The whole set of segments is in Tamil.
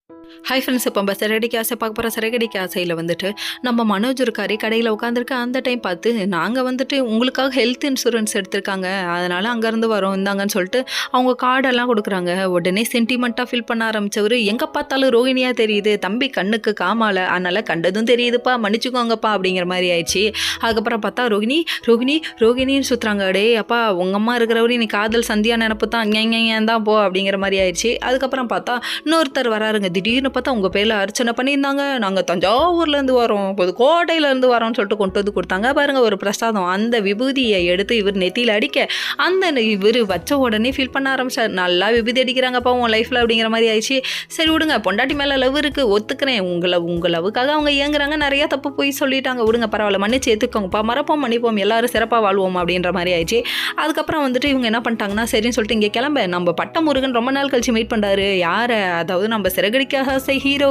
ஹாய் ஃப்ரெண்ட்ஸ், இப்போ நம்ம சிறகடிக்க ஆசை பார்க்க போகிற சிறகடிக்க ஆசையில் வந்துட்டு நம்ம மனோஜ் இருக்காரு கடையில் உட்காந்துருக்க அந்த டைம் பார்த்து நாங்கள் வந்துட்டு உங்களுக்காக ஹெல்த் இன்சூரன்ஸ் எடுத்திருக்காங்க, அதனால் அங்கேருந்து வரோம் இந்தாங்கன்னு சொல்லிட்டு அவங்க கார்டெல்லாம் கொடுக்குறாங்க. உடனே சென்டிமெண்ட்டாக ஃபீல் பண்ண ஆரம்பித்தவர் எங்கே பார்த்தாலும் ரோகிணியாக தெரியுது, தம்பி கண்ணுக்கு காமால, அதனால் கண்டதும் தெரியுதுப்பா, மன்னிச்சுக்கோங்கப்பா அப்படிங்கிற மாதிரி ஆயிடுச்சு. அதுக்கப்புறம் பார்த்தா ரோகிணி ரோகிணி ரோகிணின்னு சுற்றுறாங்க. அடே அப்பா, உங்கள் அம்மா இருக்கிறவரையும் நீ காதல் சந்தியா நினப்பு தான் ஏன் தான் போ அப்படிங்கிற மாதிரி ஆயிடுச்சு. அதுக்கப்புறம் பார்த்தா இன்னொருத்தர் வராருங்க. திடீர்னு பார்த்தா உங்கள் பேரில் அர்ச்சனை பண்ணியிருந்தாங்க, நாங்கள் தஞ்சாவூர்லேருந்து வரோம், புதுக்கோட்டையிலேருந்து வரோம்னு சொல்லிட்டு கொண்டு வந்து கொடுத்தாங்க பாருங்கள் ஒரு பிரசாதம். அந்த விபூதியை எடுத்து இவர் நெத்தியில் அடிக்க அந்த இவர் வச்ச உடனே ஃபீல் பண்ண ஆரம்பிச்சார். நல்லா விபூதி அடிக்கிறாங்கப்பா உன் லைஃப்பில் அப்படிங்கிற மாதிரி ஆயிடுச்சு. சரி விடுங்க, பொண்டாட்டி மேலே லவ் இருக்குது ஒத்துக்கிறேன், உங்கள் லவ்வுக்காக அவங்க இயங்குறாங்க, நிறையா தப்பு போய் சொல்லிட்டாங்க, விடுங்க பரவாயில்ல, மன்னிச்சு ஏற்றுக்கோங்கப்பா, மறப்போம் மன்னிப்போம், எல்லாரும் சிறப்பாக வாழ்வோம் அப்படின்ற மாதிரி ஆயிடுச்சு. அதுக்கப்புறம் வந்துட்டு இவங்க என்ன பண்ணிட்டாங்கன்னா, சரின்னு சொல்லிட்டு இங்கே கிளம்ப நம்ம பட்டமுருகன் ரொம்ப நாள் கழிச்சு மீட் பண்ணுறாரு. யாரை? அதாவது நம்ம சிறகடிக்க ஆசை ஹீரோ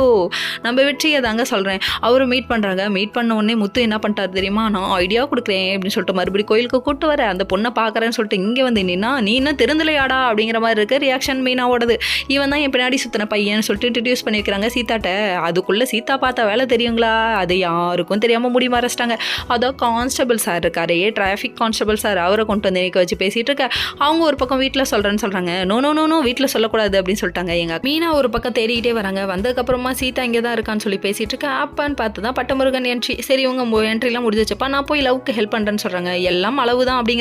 நம்ம வெற்றியை தாங்க சொல்கிறேன். அவரும் மீட் பண்ணுறாங்க. மீட் பண்ண உடனே முத்து என்ன பண்ணிட்டாரு தெரியுமா, நான் ஐடியா கொடுக்குறேன் அப்படின்னு சொல்லிட்டு மறுபடியும் கோயிலுக்கு கூப்பிட்டு வர அந்த பொண்ணை பார்க்குறேன்னு சொல்லிட்டு இங்கே வந்து நின்னா, நீ இன்னும் திருந்தலையாடா அப்படிங்கிற மாதிரி இருக்க ரியாக்ஷன் மீனாவோடது. இவன் தான் என் பின்னாடி சுற்றின பையன் சொல்லிட்டு இன்ட்ரடியூஸ் பண்ணியிருக்கிறாங்க சீதாட்ட. அதுக்குள்ளே சீதா பார்த்த வேலை தெரியுங்களா, அது யாருக்கும் தெரியாமல் முடி மறைச்சிட்டாங்க. அதான் கான்ஸ்டபிள் சார் இருக்காரு, டிராஃபிக் கான்ஸ்டபிள் சார், அவரை கொண்டு வந்து நினைக்க வச்சு பேசிகிட்டு இருக்க. அவங்க ஒரு பக்கம் வீட்டில் சொல்கிறேன்னு சொல்கிறாங்க. நோ நோ நோ நோ வீட்டில் சொல்லக்கூடாது அப்படின்னு சொல்லிட்டாங்க. எங்கள் மீனா ஒரு பக்கம் தேடிக்கிட்டே வராங்க. வந்ததுக்கப்புறமா சீதா இங்கே தான் இருக்கான்னு சொல்லி பேசிகிட்டு இருக்க. அப்பான்னு பார்த்து தான் பட்டமுருகன் என்ட்ரி. சரி உங்கள் என்ட்ரிலாம் முடிஞ்சிச்சப்பா, நான் போய் லவ்க்கு ஹெல்ப் பண்ணுறேன்னு சொல்கிறாங்க. எல்லாம் அளவு தான் அப்படிங்கிற